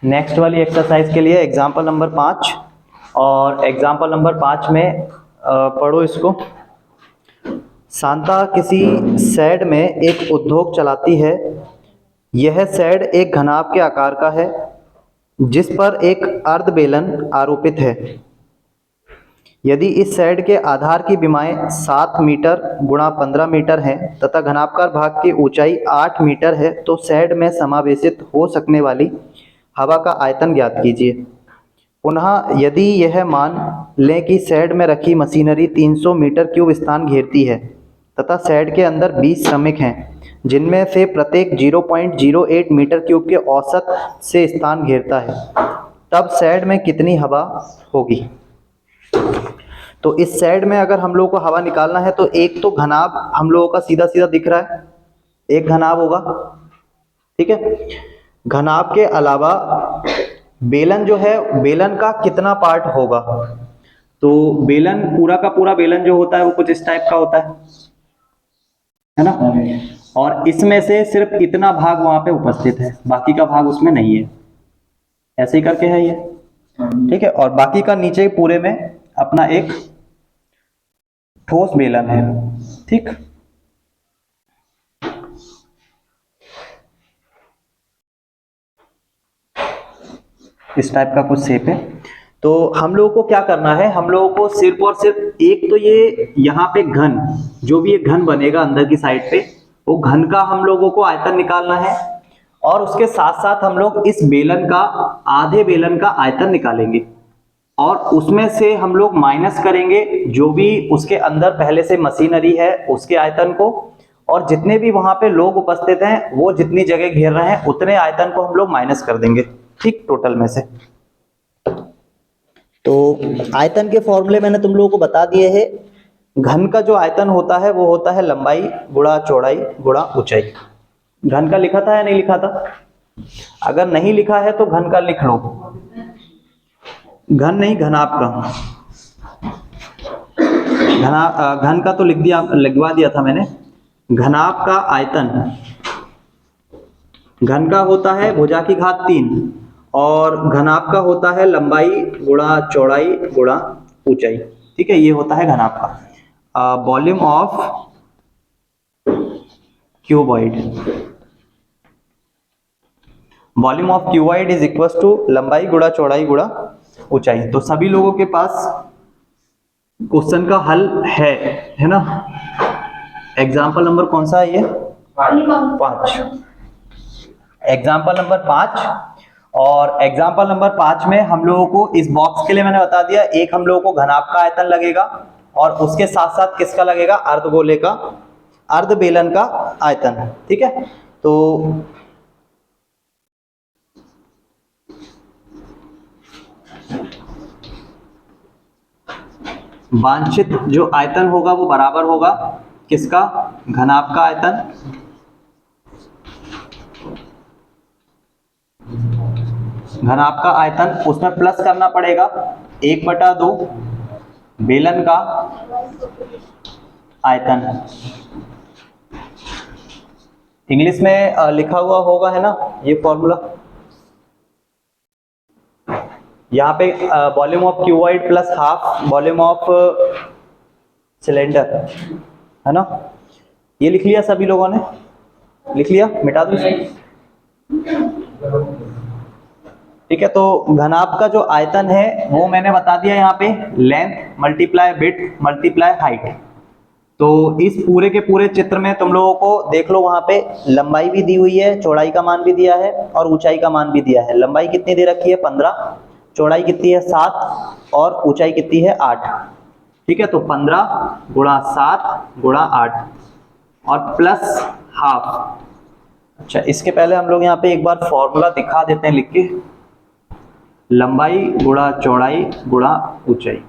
Next वाली exercise के लिए एग्जाम्पल नंबर 5, और एग्जाम्पल नंबर 5 में पढ़ो इसको। शांता किसी शेड में एक उद्योग चलाती है। यह शेड एक घनाभ के आकार का है जिस पर एक अर्ध बेलन आरोपित है। यदि इस शेड के आधार की विमाएं 7 मीटर गुणा 15 मीटर हैं तथा घनाभकार भाग की ऊंचाई 8 मीटर है तो शेड में समावेशित हो सकने वाली हवा का आयतन ज्ञात कीजिए। पुनः यदि यह मान लें कि शेड में रखी मशीनरी 300 मीटर क्यूब स्थान घेरती है तथा शेड के अंदर 20 श्रमिक हैं जिनमें से प्रत्येक 0.08 मीटर क्यूब के औसत से स्थान घेरता है, तब शेड में कितनी हवा होगी। तो इस शेड में अगर हम लोगों को हवा निकालना है तो एक तो घनाभ हम लोगों का सीधा सीधा दिख रहा है, एक घनाभ होगा, ठीक है। घनाभ के अलावा बेलन जो है, बेलन का कितना पार्ट होगा, तो बेलन पूरा का पूरा बेलन जो होता है वो कुछ इस टाइप का होता है ना, और इसमें से सिर्फ इतना भाग वहां पे उपस्थित है, बाकी का भाग उसमें नहीं है, ऐसे ही करके है ये, ठीक है। और बाकी का नीचे पूरे में अपना एक ठोस बेलन है, ठीक। इस टाइप का कुछ शेप है। तो हम लोगों को क्या करना है, हम लोगों को सिर्फ और सिर्फ एक तो ये यहाँ पे घन, जो भी एक घन बनेगा अंदर की साइड पे, वो घन का हम लोगों को आयतन निकालना है, और उसके साथ साथ हम लोग इस बेलन का, आधे बेलन का आयतन निकालेंगे, और उसमें से हम लोग माइनस करेंगे जो भी उसके अंदर पहले से मशीनरी है उसके आयतन को, और जितने भी वहां पे लोग उपस्थित हैं वो जितनी जगह घेर रहे हैं उतने आयतन को हम लोग माइनस कर देंगे, ठीक, टोटल में से। तो आयतन के फॉर्मूले मैंने तुम लोगों को बता दिए हैं। घन का जो आयतन होता है वो होता है लंबाई गुणा चौड़ाई गुणा ऊंचाई। घन का लिखा था या नहीं लिखा था? अगर नहीं लिखा है तो घन का लिख लो, घन नहीं घनाभ का, घन का तो लिखवा दिया था मैंने। घनाभ का आयतन, घन का होता है भुजा की घात 3 और घनाभ का होता है लंबाई गुणा चौड़ाई गुणा ऊंचाई, ठीक है, ये होता है घनाभ का। Volume of cuboid, volume of cuboid is equal to लंबाई गुणा चौड़ाई गुणा ऊंचाई। तो सभी लोगों के पास क्वेश्चन का हल है ना। एग्जाम्पल नंबर कौन सा है ये? 5। एग्जाम्पल नंबर 5, और एग्जाम्पल नंबर 5 में हम लोगों को इस बॉक्स के लिए मैंने बता दिया, एक हम लोगों को घनाभ का आयतन लगेगा और उसके साथ साथ किसका लगेगा, अर्धगोले का, अर्ध बेलन का आयतन, ठीक है। तो वांछित जो आयतन होगा वो बराबर होगा किसका, घनाभ का आयतन, घनाभ का आयतन, उसमें प्लस करना पड़ेगा 1/2 बेलन का आयतन। इंग्लिश में लिखा हुआ होगा है ना ये फॉर्मूला, यहाँ पे volume of cuboid plus half volume of cylinder, है ना। ये लिख लिया सभी लोगों ने? लिख लिया, मिटा दो, ठीक है। तो घनाभ का जो आयतन है वो मैंने बता दिया, यहाँ पे length multiply width multiply height. तो इस पूरे के पूरे चित्र में तुम लोगों को देख लो, वहां पे लंबाई भी दी हुई है, चौड़ाई का मान भी दिया है और ऊंचाई का मान भी दिया है। लंबाई कितनी दे रखी है? 15, चौड़ाई कितनी है? 7, और ऊंचाई कितनी है? 8, ठीक है। तो 15 गुणा 7 गुणा 8 और प्लस हाफ। अच्छा, इसके पहले हम लोग यहाँ पे एक बार फॉर्मूला दिखा देते हैं लिख के, लंबाई गुणा चौड़ाई गुणा ऊंचाई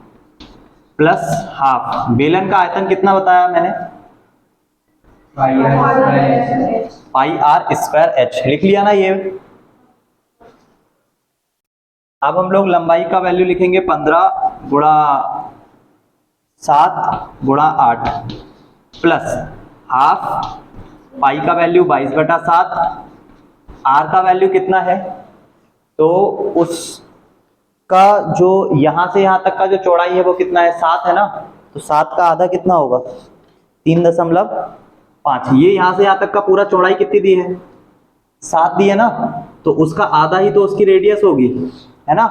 प्लस हाफ। बेलन का आयतन कितना बताया मैंने? पाई आर स्क्वायर एच, लिख लिया ना ये। अब हम लोग लंबाई का वैल्यू लिखेंगे 15 गुणा 7 गुणा 8 प्लस हाफ, पाई का वैल्यू 22/7, आर का वैल्यू कितना है? तो उसका जो यहाँ से यहाँ तक का जो चौड़ाई है वो कितना है, 7 है ना, तो 7 का आधा कितना होगा, 3.5। ये यहाँ से यहाँ तक का पूरा चौड़ाई कितनी दी है, 7 दी है ना, तो उसका आधा ही तो उसकी रेडियस होगी, है ना।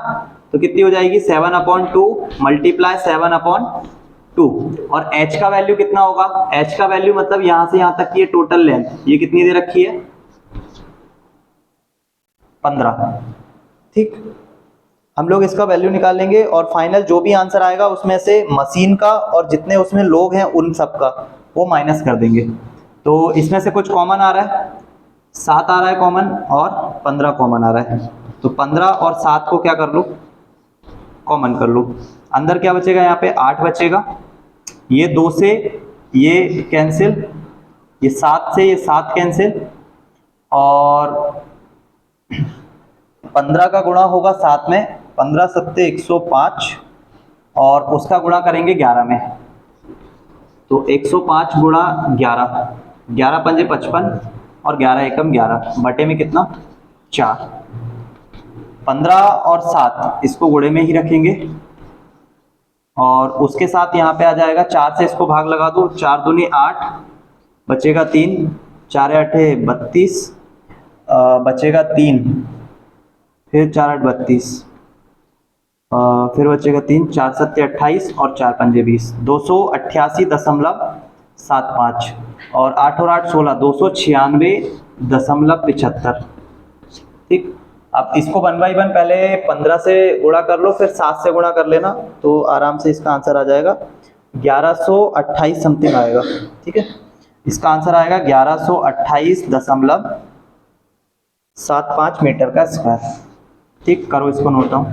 तो कितनी हो जाएगी, 7/2 मल्टीप्लाई 7/2, और h का वैल्यू कितना होगा, h का वैल्यू मतलब यहाँ से यहाँ तक की ये टोटल लेंथ, ये कितनी दे रखी है, 15। ठीक, हम लोग इसका वैल्यू निकाल लेंगे और फाइनल जो भी आंसर आएगा उसमें से मशीन का और जितने उसमें लोग हैं उन सब का वो माइनस कर देंगे। तो इसमें से कुछ कॉमन आ रहा है, 7 आ रहा है कॉमन और 15 कॉमन आ रहा है, तो 15 और 7 को क्या कर लो, कॉमन कर लो। अंदर क्या बचेगा, यहाँ पे 8 बचेगा, ये 2 से ये कैंसिल, ये 7 से ये 7 कैंसिल, और 15 का गुणा होगा 7 में, 15 सत्ते 105, और उसका गुणा करेंगे 11 में, तो 105 गुणा 11, 11 पंजे 55 और 11 एकम 11, बटे में कितना, 4। 15 और 7 इसको गुणे में ही रखेंगे, और उसके साथ यहाँ पे आ जाएगा 4 से इसको भाग लगा दो, 4 दूनी 8, बचेगा 3, 4 8 32, बचेगा 3, फिर 4 8 32, फिर बचेगा 3, 4 7 28 और 4 पंजे 20, 288.75, और 8 और 8 16, 296.75। ठीक, अब इसको 1 बाई 1 पहले 15 से गुणा कर लो, फिर 7 से गुणा कर लेना, तो आराम से इसका आंसर आ जाएगा 1128 समथिंग आएगा। ठीक है, इसका आंसर आएगा 1128.75 मीटर का स्क्वायर। ठीक, करो इसको नोट डाउन।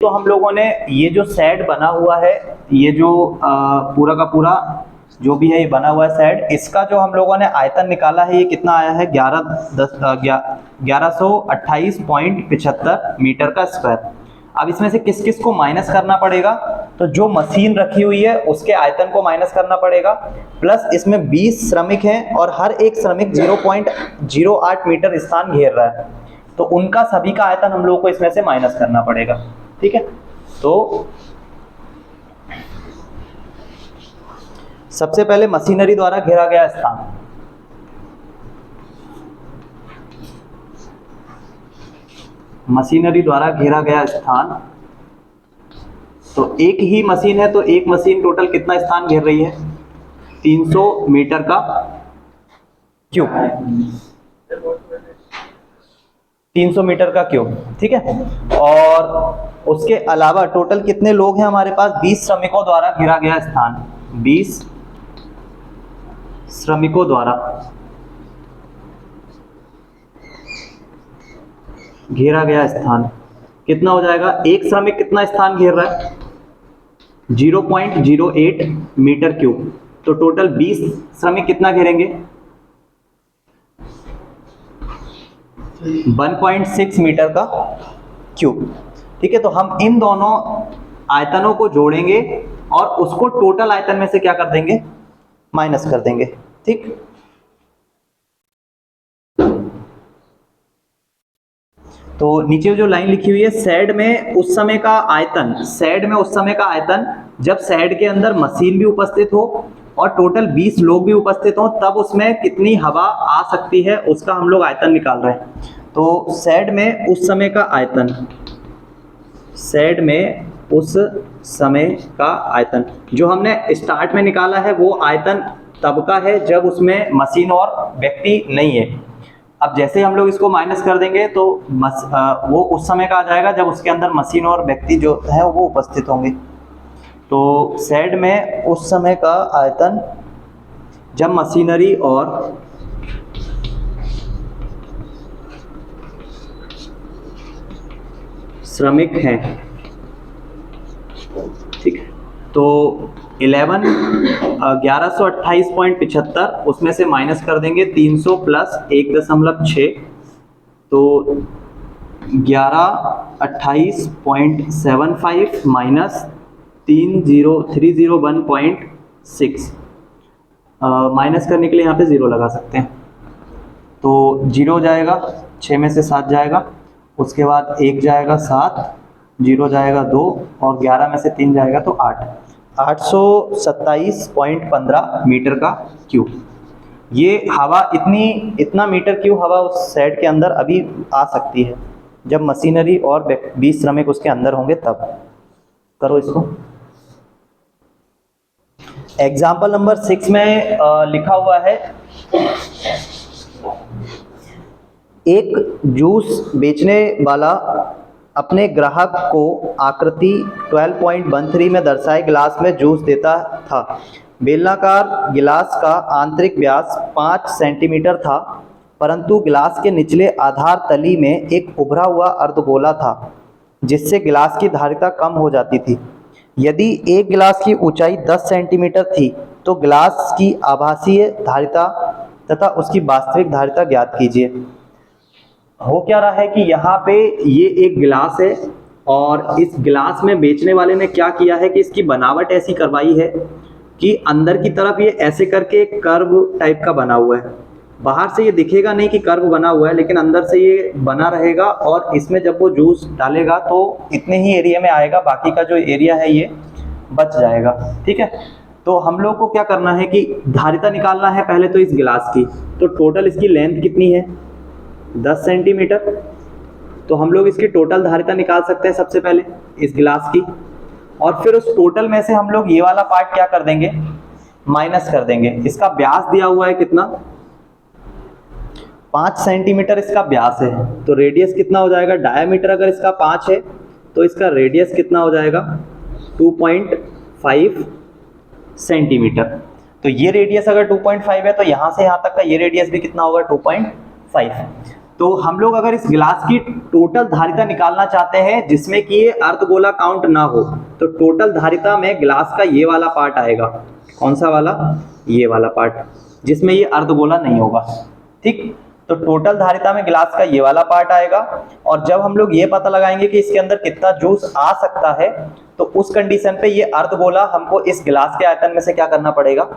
तो हम लोगों ने ये जो सेट बना हुआ है, ये जो पूरा का पूरा जो भी है ये बना हुआ है सेट, इसका जो हम लोगों ने आयतन निकाला है ये कितना आया है, 1128.75 मीटर का स्क्वायर। अब इसमें से किस किस को माइनस करना पड़ेगा, तो जो मशीन रखी हुई है उसके आयतन को माइनस करना पड़ेगा, प्लस इसमें 20 श्रमिक हैं और हर एक श्रमिक 0.08 मीटर स्थान घेर रहा है, तो उनका सभी का आयतन हम लोगों को इसमें से माइनस करना पड़ेगा। ठीक है, तो सबसे पहले मशीनरी द्वारा घेरा गया स्थान, मशीनरी द्वारा घेरा गया स्थान, तो एक ही मशीन है तो एक मशीन टोटल कितना स्थान घेर रही है, 300 मीटर का क्यूब, 300 मीटर का क्यूब। ठीक है, और उसके अलावा टोटल कितने लोग हैं हमारे पास, 20 श्रमिकों द्वारा घेरा गया स्थान, 20 श्रमिकों द्वारा घेरा गया स्थान कितना हो जाएगा, एक श्रमिक कितना स्थान घेर रहा है, 0.08 मीटर क्यूब, तो टोटल 20 श्रमिक कितना घेरेंगे, 1.6 मीटर का क्यूब। ठीक है, तो हम इन दोनों आयतनों को जोड़ेंगे और उसको टोटल आयतन में से क्या कर देंगे, माइनस कर देंगे। ठीक, तो नीचे जो लाइन लिखी हुई है, शेड में उस समय का आयतन, शेड में उस समय का आयतन जब शेड के अंदर मशीन भी उपस्थित हो और टोटल 20 लोग भी उपस्थित हो, तब उसमें कितनी हवा आ सकती है उसका हम लोग आयतन निकाल रहे हैं। तो शेड में उस समय का आयतन, शेड में उस समय का आयतन जो हमने स्टार्ट में निकाला है वो आयतन तब का है जब उसमें मशीन और व्यक्ति नहीं है। अब जैसे हम लोग इसको माइनस कर देंगे तो वो उस समय का आ जाएगा जब उसके अंदर मशीन और व्यक्ति जो है वो उपस्थित होंगे। तो शेड में उस समय का आयतन जब मशीनरी और श्रमिक हैं। ठीक, तो 1128.75 उसमें से माइनस कर देंगे 300 प्लस 1.6, तो 1128.75 माइनस 301.6, माइनस करने के लिए यहाँ पे 0 लगा सकते हैं। तो 0 हो जाएगा, 6 में से 7 जाएगा, उसके बाद 1 जाएगा 7, 0 जाएगा 2 और 11 में से 3 जाएगा तो 8, 827.15 मीटर का क्यूब। ये हवा इतना मीटर क्यूब हवा उस शेड के अंदर अभी आ सकती है, जब मशीनरी और 20 श्रमिक उसके अंदर होंगे तब। करो इसको। एग्जाम्पल नंबर 6 में लिखा हुआ है, एक जूस बेचने वाला अपने ग्राहक को आकृति 12.13 में दर्शाए गिलास में जूस देता था। बेलनाकार गिलास का आंतरिक व्यास 5 सेंटीमीटर था, परंतु गिलास के निचले आधार तली में एक उभरा हुआ अर्धगोला था, जिससे गिलास की धारिता कम हो जाती थी। यदि एक गिलास की ऊंचाई 10 सेंटीमीटर थी तो गिलास की आभासीय धारिता तथा उसकी वास्तविक धारिता ज्ञात कीजिए। हो क्या रहा है कि यहाँ पे ये एक गिलास है और इस गिलास में बेचने वाले ने क्या किया है कि इसकी बनावट ऐसी करवाई है कि अंदर की तरफ ये ऐसे करके एक कर्व टाइप का बना हुआ है। बाहर से ये दिखेगा नहीं कि कर्व बना हुआ है, लेकिन अंदर से ये बना रहेगा और इसमें जब वो जूस डालेगा तो इतने ही एरिया में आएगा, बाकी का जो एरिया है ये बच जाएगा। ठीक है, तो हम लोग को क्या करना है कि धारिता निकालना है पहले तो इस गिलास की। तो टोटल इसकी लेंथ कितनी है? 10 सेंटीमीटर। तो हम लोग इसकी टोटल धारिता निकाल सकते हैं सबसे पहले इस गिलास की, और फिर उस टोटल में से हम लोग ये वाला पार्ट क्या कर देंगे? माइनस कर देंगे। इसका व्यास दिया हुआ है कितना? 5 सेंटीमीटर इसका व्यास है, तो रेडियस कितना हो जाएगा? डायामीटर अगर इसका 5 है तो इसका रेडियस कितना हो जाएगा? 2.5 सेंटीमीटर। तो ये रेडियस अगर 2.5 है तो यहाँ से यहाँ तक का ये रेडियस भी कितना होगा? 2.5। तो हम लोग अगर इस गिलास की टोटल धारिता निकालना चाहते हैं जिसमें कि ये अर्धगोला काउंट ना हो, तो टोटल धारिता में गिलास का ये वाला पार्ट आएगा। कौन सा वाला? ये वाला पार्ट, जिसमें ये अर्धगोला नहीं होगा। ठीक, तो टोटल धारिता में गिलास का ये वाला पार्ट आएगा। और जब हम लोग ये पता लगाएंगे कि इसके अंदर कितना जूस आ सकता है, तो उस कंडीशन पे ये अर्धगोला हमको इस गिलास के आयतन में से क्या करना पड़ेगा?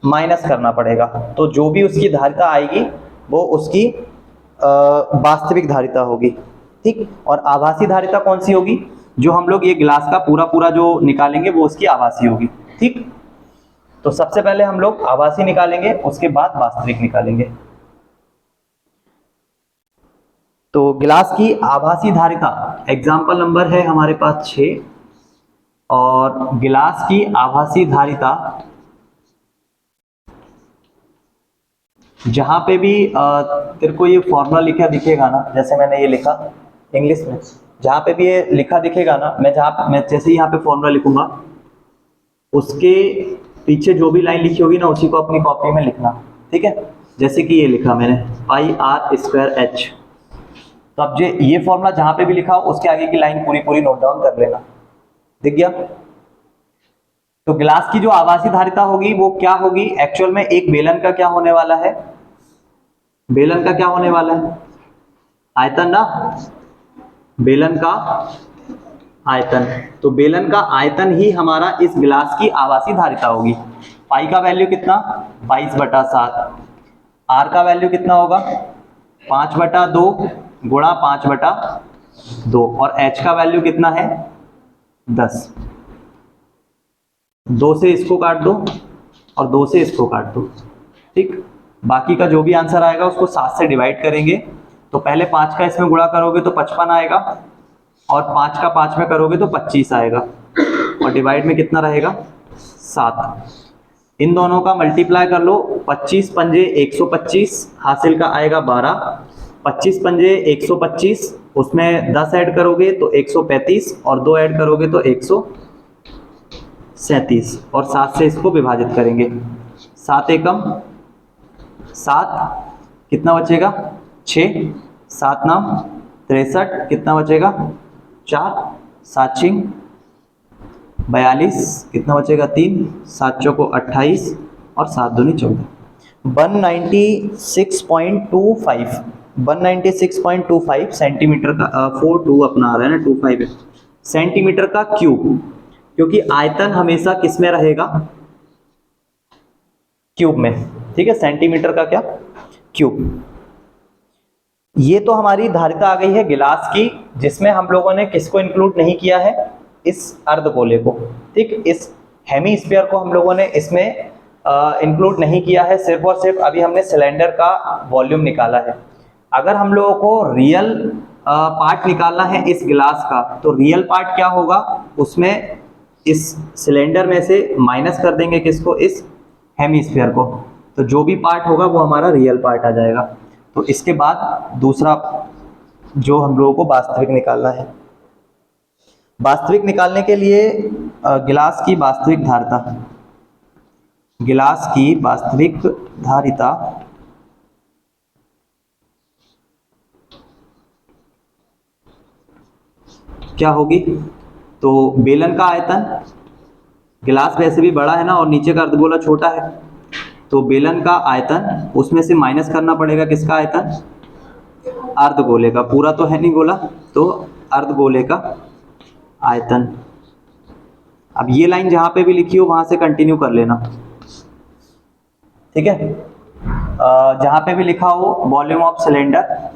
माइनस करना पड़ेगा। तो जो भी उसकी धारिता आएगी वो उसकी वास्तविक धारिता होगी। ठीक, और आभासी धारिता कौन सी होगी? जो हम लोग ये गिलास का पूरा पूरा जो निकालेंगे वो उसकी आभासी होगी। ठीक, तो सबसे पहले हम लोग आभासी निकालेंगे, उसके बाद वास्तविक निकालेंगे। तो गिलास की आभासी धारिता एग्जाम्पल नंबर है हमारे पास 6, और गिलास की आभासी धारिता जहां पे भी तेरे को ये फॉर्मूला लिखा दिखेगा ना, जैसे मैंने ये लिखा इंग्लिश में, जहां पे भी ये लिखा दिखेगा ना, मैं जैसे ही यहाँ पे फॉर्मूला लिखूंगा उसके पीछे जो भी लाइन लिखी होगी ना उसी को अपनी कॉपी में लिखना। ठीक है, जैसे कि ये लिखा मैंने πr²h। तो अब ये फॉर्मूला जहां पे भी लिखा हो उसके आगे की लाइन पूरी पूरी नोट डाउन कर लेना। दिख गया? तो गिलास की जो आभासी धारिता होगी वो क्या होगी? एक्चुअल में एक बेलन का क्या होने वाला है? बेलन का क्या होने वाला है? आयतन ना, बेलन का आयतन। तो बेलन का आयतन ही हमारा इस गिलास की आभासी धारिता होगी। पाई का वैल्यू कितना? 22/7। आर का वैल्यू कितना होगा? 5/2 गुणा 5/2, और एच का वैल्यू कितना है? 10। 2 से इसको काट दो और 2 से इसको काट दो। ठीक, बाकी का जो भी आंसर आएगा उसको 7 से डिवाइड करेंगे। तो पहले 5 का इसमें गुणा करोगे तो 55 आएगा, और 5 का 5 में करोगे तो 25 आएगा, और डिवाइड में कितना रहेगा? 7। इन दोनों का मल्टीप्लाई कर लो। 25 पंजे 125, हासिल का आएगा 12। 25 पंजे 125, उसमें 10 ऐड करोगे तो 135, और 2 ऐड करोगे तो 137, और 7 से इसको विभाजित करेंगे। 7 एकम 7, कितना बचेगा? 6। 7 नाम 63, कितना बचेगा? 4। 7 छिंग 42, कितना बचेगा? 3। 7 चौको 28, और 7 दूनी 14। 196.25 सेंटीमीटर का 42 अपना आ रहा है ना, 25 है, सेंटीमीटर का क्यूब। क्योंकि आयतन हमेशा किस में रहेगा? क्यूब में, ठीक है, सेंटीमीटर का क्या, क्यूब। ये तो हमारी धारिता आ गई है गिलास की, जिसमें हम लोगों ने किसको इंक्लूड नहीं किया है, इस अर्धगोले को, ठीक, इस हेमीस्फीयर को हम लोगों ने इसमें इंक्लूड नहीं किया है, सिर्फ और सिर्फ अभी हमने सिलेंडर का वॉल्यूम निकाला है। अगर हम लोगों को रियल पार्ट निकालना है इस गिलास का, तो रियल पार्ट क्या होगा, उसमें इस सिलेंडर में से माइनस कर देंगे किसको, इस हेमीस्फीयर को, तो जो भी पार्ट होगा वो हमारा रियल पार्ट आ जाएगा। तो इसके बाद दूसरा जो हम लोगों को वास्तविक निकालना है, वास्तविक निकालने के लिए गिलास की वास्तविक धारिता, गिलास की वास्तविक धारिता क्या होगी, तो बेलन का आयतन, गिलास वैसे भी बड़ा है ना और नीचे का अर्धगोला छोटा है, तो बेलन का आयतन, उसमें से माइनस करना पड़ेगा किसका आयतन, अर्धगोले का, पूरा तो है नहीं गोला, तो अर्धगोले का आयतन। अब ये लाइन जहां पे भी लिखी हो वहां से कंटिन्यू कर लेना, ठीक है, जहां पे भी लिखा हो volume of cylinder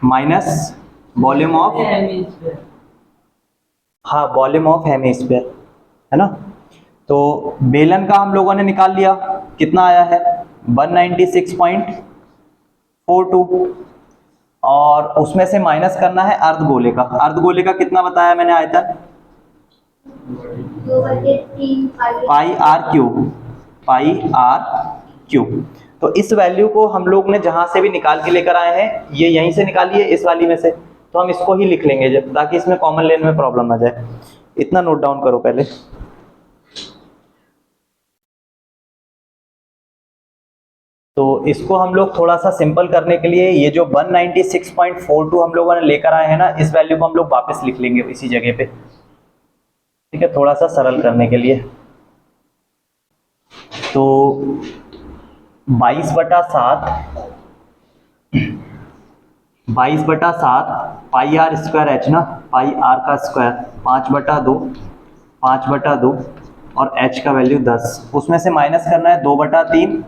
minus volume of, हाँ, वॉल्यूम ऑफ हेमीस्फीयर, है ना। तो बेलन का हम लोगों ने निकाल लिया, कितना आया है 196.42, और उसमें से माइनस करना है अर्धगोले का, अर्धगोले का कितना बताया मैंने आयतन, pi R cube, pi R cube. तो इस वैल्यू को हम लोग ने जहां से भी निकाल के लेकर आए हैं, ये यहीं से निकाली है इस वाली में से, तो हम इसको ही लिख लेंगे जब, ताकि इसमें कॉमन लेने में प्रॉब्लम ना जाए। इतना नोट डाउन करो पहले। तो इसको हम लोग थोड़ा सा सिंपल करने के लिए, ये जो 196.42 हम लोगों ने लेकर आए हैं ना, इस वैल्यू को हम लोग वापस लिख लेंगे इसी जगह पे, ठीक है, थोड़ा सा सरल करने के लिए। तो 22/7 पाई आर स्क्वायर एच ना, पाई आर का स्क्वायर 5/2, 5/2 और एच का वैल्यू 10, उसमें से माइनस करना है 2/3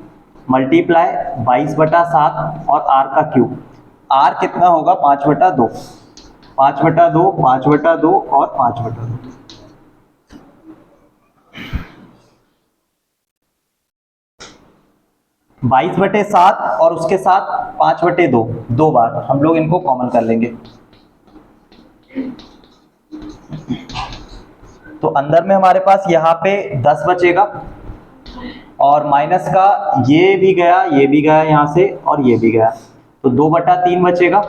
मल्टीप्लाई 22/7 और आर का क्यूब। आर कितना होगा 5/2, 5/2, 5/2 और 5/2। 22/7 और उसके साथ 5/2, दो बार हम लोग इनको कॉमन कर लेंगे, तो अंदर में हमारे पास यहाँ पे 10 बचेगा, और माइनस का ये भी गया, ये भी गया यहाँ से, और ये भी गया, तो 2/3 बचेगा,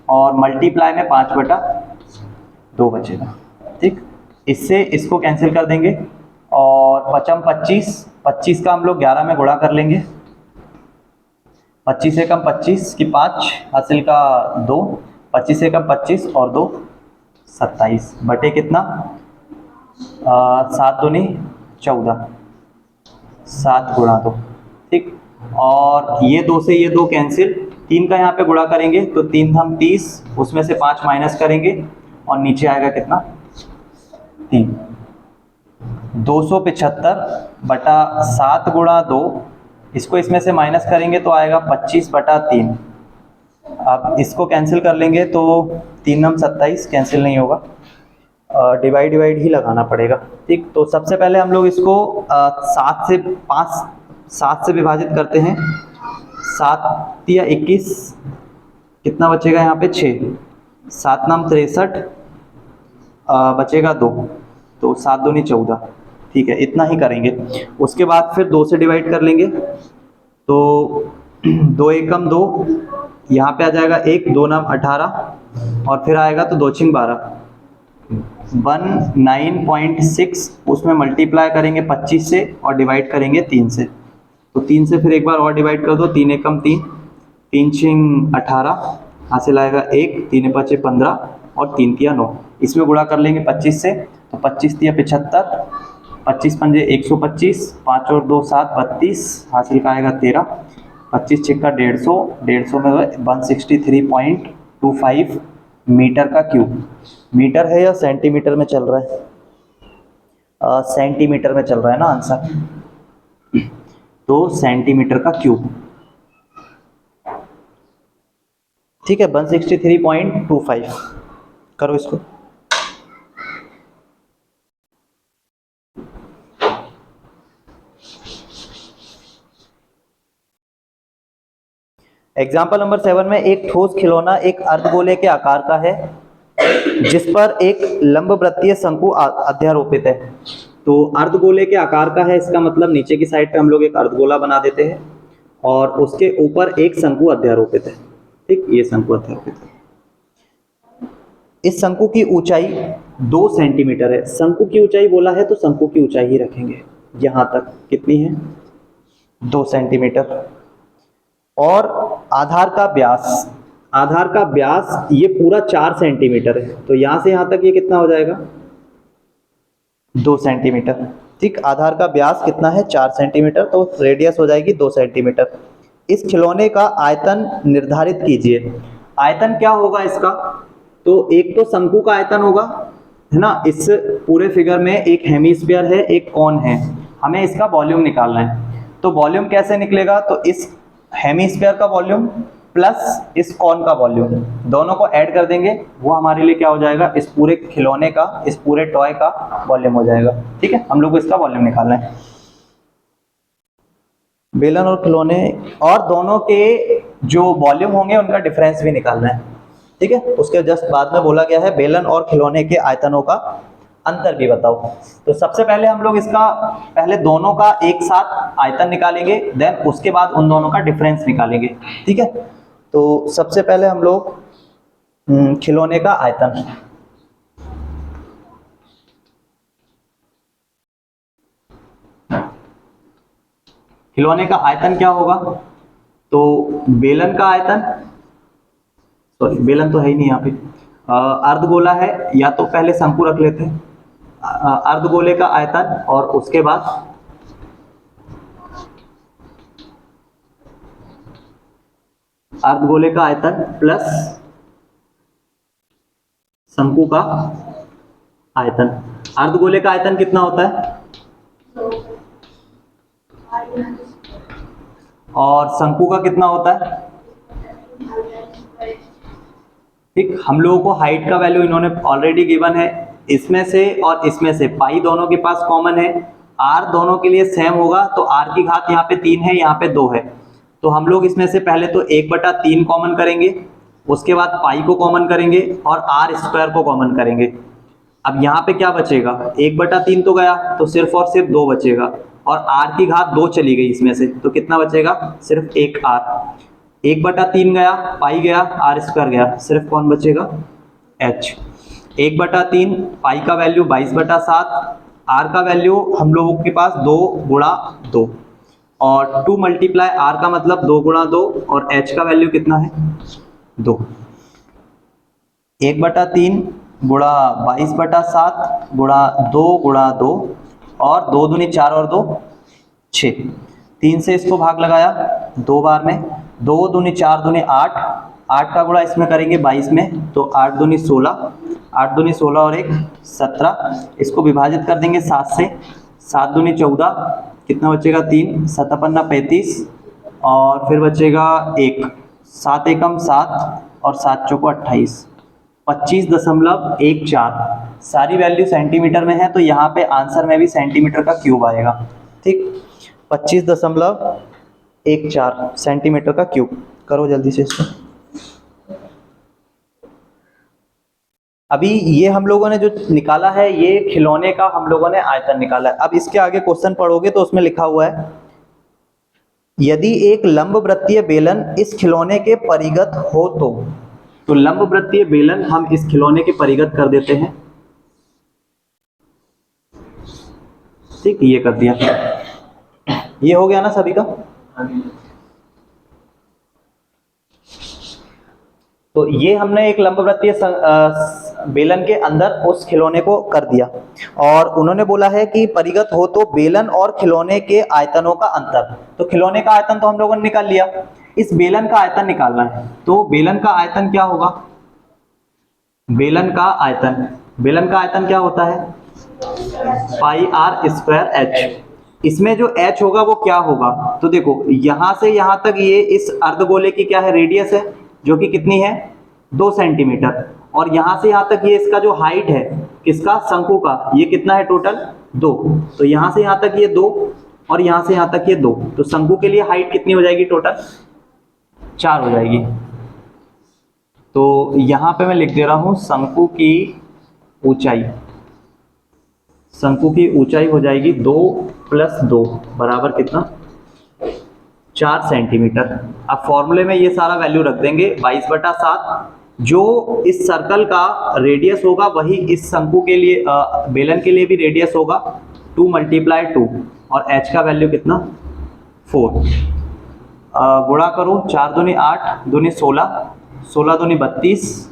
और मल्टीप्लाई में 5/2 बचेगा, ठीक। इससे इसको कैंसिल कर देंगे, और 5 25, 25 का हम लोग 11 में गुणा कर लेंगे, 25 से कम 25 की 5 हासिल का 2, 25 से कम 25 और 2 27 बटे कितना 7 दूनी 14, 7 गुणा 2, ठीक। और ये 2 से ये 2 कैंसिल, 3 का यहाँ पे गुणा करेंगे तो 3 हम 30, उसमें से 5 माइनस करेंगे और नीचे आएगा कितना 3, 275/7 गुणा 2, इसको इसमें से माइनस करेंगे तो आएगा 25/3। अब इसको कैंसिल कर लेंगे तो 3 हम 27, कैंसिल नहीं होगा, डिवाइड ही लगाना पड़ेगा, ठीक। तो सबसे पहले हम लोग इसको 7 से विभाजित करते हैं, 7 या 21, कितना बचेगा यहाँ पे 6, 7 नाम 63, बचेगा 2, तो 7 दूनी 14, ठीक है, इतना ही करेंगे। उसके बाद फिर 2 से डिवाइड कर लेंगे, तो 2 एकम 2, यहाँ पे आ जाएगा 1, 2 नाम 18, और फिर आएगा तो 2 छिंग 12, 19.6, उसमें मल्टीप्लाई करेंगे 25 से और डिवाइड करेंगे 3 से, तो 3 से फिर एक बार और डिवाइड कर दो, 3 एकम 3, 3 छिंग 18, हासिल आएगा 1, 3 5 15 और 3 तिया 9, इसमें गुणा कर लेंगे 25 से, तो 25 तिया 75, 25 पंजे 125, 5 और 2 7, 32, हासिल का आएगा 13, 25 छिक्का 150, 150 में 163.25 मीटर का क्यूब, मीटर है या सेंटीमीटर में चल रहा है, सेंटीमीटर में चल रहा है ना आंसर, तो सेंटीमीटर का क्यूब। ठीक है, 163.25 करो इसको। एग्जाम्पल नंबर 7 में एक ठोस खिलौना एक अर्धगोले के आकार का है जिस पर एक लंबवृत्तीय शंकु अध्यारोपित है। तो अर्धगोले के आकार का है, इसका मतलब नीचे की साइड पे हम लोग एक अर्धगोला बना देते हैं और उसके ऊपर एक शंकु अध्यारोपित है। ठीक, ये शंकु अध्यारोपित है। इस शंकु की ऊंचाई 2 सेंटीमीटर है। शंकु की ऊंचाई बोला है तो शंकु की ऊंचाई ही रखेंगे। यहां तक कितनी है? 2 सेंटीमीटर। और आधार का व्यास, आधार का व्यास ये पूरा 4 सेंटीमीटर है, तो यहां से यहां तक ये कितना हो जाएगा? 2 सेंटीमीटर। ठीक, आधार का व्यास कितना है? 4 सेंटीमीटर, तो रेडियस हो जाएगी 2 सेंटीमीटर। इस खिलौने का आयतन निर्धारित कीजिए। आयतन क्या होगा इसका? तो एक तो शंकु का आयतन होगा, है ना। इस पूरे फिगर में एक हेमिस्फीयर है, एक कोन है, हमें इसका वॉल्यूम निकालना है। तो वॉल्यूम कैसे निकलेगा? तो इस हेमिस्फीयर का वॉल्यूम प्लस इस कोन का वॉल्यूम, दोनों को ऐड कर देंगे, वो हमारे लिए क्या हो जाएगा? इस पूरे खिलौने का, इस पूरे टॉय का वॉल्यूम हो जाएगा। ठीक है, हम लोग को इसका वॉल्यूम निकालना है। बेलन और खिलौने और दोनों के जो वॉल्यूम होंगे उनका डिफरेंस भी निकालना है। ठीक है, उसके जस्ट बाद में बोला गया है बेलन और खिलौने के आयतनों का अंतर भी बताओ। तो सबसे पहले हम लोग इसका पहले दोनों का एक साथ आयतन निकालेंगे, देन उसके बाद उन दोनों का डिफरेंस निकालेंगे। ठीक है, तो सबसे पहले हम लोग खिलौने का आयतन, खिलौने का आयतन क्या होगा? तो बेलन का आयतन, सॉरी बेलन तो है ही नहीं यहाँ पे, अर्धगोला है, या तो पहले शंकु रख लेते हैं। अर्धगोले का आयतन और उसके बाद अर्धगोले का आयतन प्लस शंकु का आयतन। अर्धगोले का आयतन कितना होता है? और शंकु का कितना होता है? ठीक, हम लोगों को हाइट का वैल्यू इन्होंने ऑलरेडी गिवन है। इसमें से और इसमें से पाई दोनों के पास कॉमन है, आर दोनों के लिए सेम होगा, तो आर की घात यहाँ पे 3 है, यहाँ पे 2 है। तो हम लोग इसमें से पहले तो 1/3 कॉमन करेंगे, उसके बाद पाई को कॉमन करेंगे और आर स्क्वायर को कॉमन करेंगे। अब यहाँ पे क्या बचेगा? 1/3 तो गया, तो सिर्फ और सिर्फ 2 बचेगा, और आर की घात 2 चली गई इसमें से, तो कितना बचेगा? सिर्फ 1 आर। 1/3 गया, पाई गया, आर स्क्वायर गया, सिर्फ कौन बचेगा? एच। 1/3 पाई का वैल्यू 22/7, आर का वैल्यू हम लोगों के पास 2 × 2, और 2 × आर का मतलब 2 × 2, और एच का वैल्यू कितना है? 2। 1/3 गुणा 22/7 गुणा 2 × 2, और 2 दूनी 4 और 2 6, 3 से इसको भाग लगाया 2 बार में, 2 दूनी 4 दूनी 8, 8 का गुणा इसमें करेंगे 22 में, तो 8 दूनी 16, 8 दूनी 16 और 1 17, इसको विभाजित कर देंगे 7 से, 7 दूनी 14, कितना बचेगा? 3, 7 पन्ना 35, और फिर बचेगा 1, 7 एकम 7 और 7 चौको 28, 25.14। सारी वैल्यू सेंटीमीटर में है, तो यहाँ पे आंसर में भी सेंटीमीटर का क्यूब आएगा। ठीक, 25.14 सेंटीमीटर का क्यूब। करो जल्दी से इसको। अभी ये हम लोगों ने जो निकाला है, ये खिलौने का हम लोगों ने आयतन निकाला है। अब इसके आगे क्वेश्चन पढ़ोगे तो उसमें लिखा हुआ है, यदि एक लंबवृत्तीय बेलन इस खिलौने के परिगत हो तो लंबवृत्तीय बेलन हम इस खिलौने के परिगत कर देते हैं। ठीक, ये कर दिया, ये हो गया ना सभी का। तो ये हमने एक लंबवृत्तीय बेलन के अंदर उस खिलौने को कर दिया, और उन्होंने बोला है कि परिगत हो तो बेलन और खिलौने के आयतनों का अंतर। तो खिलौने का आयतन तो हम लोगों ने निकाल लिया, इस बेलन का आयतन निकालना है। तो बेलन का आयतन क्या होगा? बेलन का आयतन क्या होता है? पाई आर स्क्वायर एच। इसमें जो h होगा वो क्या होगा, तो देखो यहां से यहां तक ये इस अर्धगोले की क्या है, रेडियस है, जो कि कितनी है 2 सेंटीमीटर। और यहां से यहां तक ये इसका जो हाइट है किसका, शंकु का, ये कितना है टोटल 2। तो यहां से यहां तक ये 2 और यहां से यहां तक ये 2, तो शंकु के लिए हाइट कितनी हो जाएगी टोटल 4 हो जाएगी। तो यहां पे मैं लिख दे रहा हूं शंकु की ऊंचाई, शंकु की ऊंचाई हो जाएगी 2 + 2 बराबर कितना 4 सेंटीमीटर। अब फॉर्मूले में ये सारा वैल्यू रख देंगे 22/7। जो इस सर्कल का रेडियस होगा वही इस शंकु के लिए बेलन के लिए भी रेडियस होगा 2 × 2 और h का वैल्यू कितना 4। गुणा करो 4 दूनी 8 दूनी 16 16 दूनी 32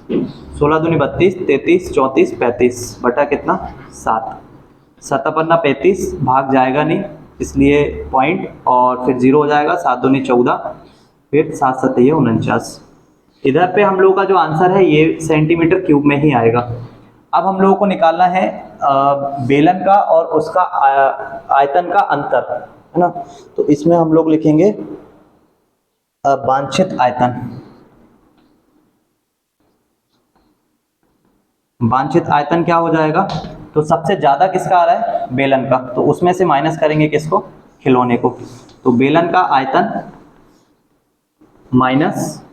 16 दूनी 32 33 34 35 बटा कितना 7। 7 पन्ना 35 भाग जाएगा नहीं इसलिए पॉइंट और फिर 0 हो जाएगा। 7 दूनी 14 फिर 7 7 49। इधर पे हम लोगों का जो आंसर है ये सेंटीमीटर क्यूब में ही आएगा। अब हम लोगों को निकालना है बेलन का और उसका आयतन का अंतर, है ना। तो इसमें हम लोग लिखेंगे वांछित आयतन। वांछित आयतन क्या हो जाएगा, तो सबसे ज्यादा किसका आ रहा है बेलन का, तो उसमें से माइनस करेंगे किसको, खिलौने को। तो बेलन का आयतन माइनस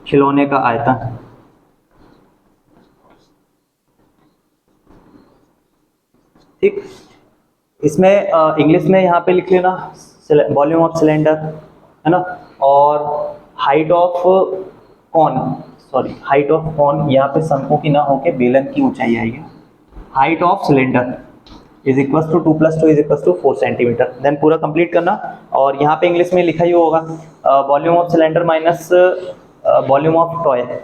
खिलौने का आयतन। ठीक, इसमें इंग्लिश में यहाँ पे लिख लेना वॉल्यूम ऑफ सिलेंडर, है ना। और height of cone, sorry height of cone यहाँ पे शंकु की ना होके बेलन की ऊंचाई आएगी। Height of cylinder is equal to 2 + 2 = 4 centimetre. Then पूरा कंप्लीट करना। और यहाँ पे इंग्लिश में लिखा ही होगा volume of cylinder minus volume of toy, है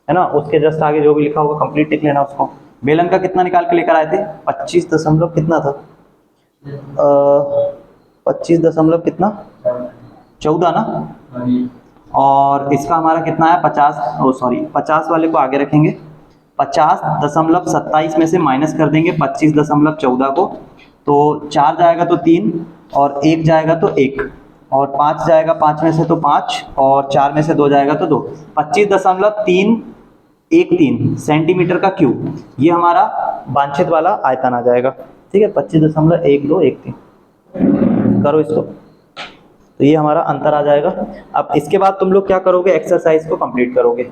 ना। उसके जस्ट आगे जो भी लिखा होगा कंप्लीट लिख लेना उसको। बेलन का कितना निकाल के लेकर आए थे 25 दशमलव कितना था 25 दशमलव कितना 14 ना। और इसका हमारा कितना है 50 वाले को आगे रखेंगे। 50.27 में से माइनस कर देंगे 25.14 को, तो 4 जाएगा तो 3 और 1 जाएगा तो 1 और 5 जाएगा 5 में से तो 5 और 4 में से 2 जाएगा तो 2। 25.313 सेंटीमीटर का क्यूब ये हमारा वांछित वाला आयतन आ जाएगा। ठीक है, 25.1213 करो इसको, तो ये हमारा अंतर आ जाएगा। अब इसके बाद तुम लोग क्या करोगे, एक्सरसाइज को कंप्लीट करोगे।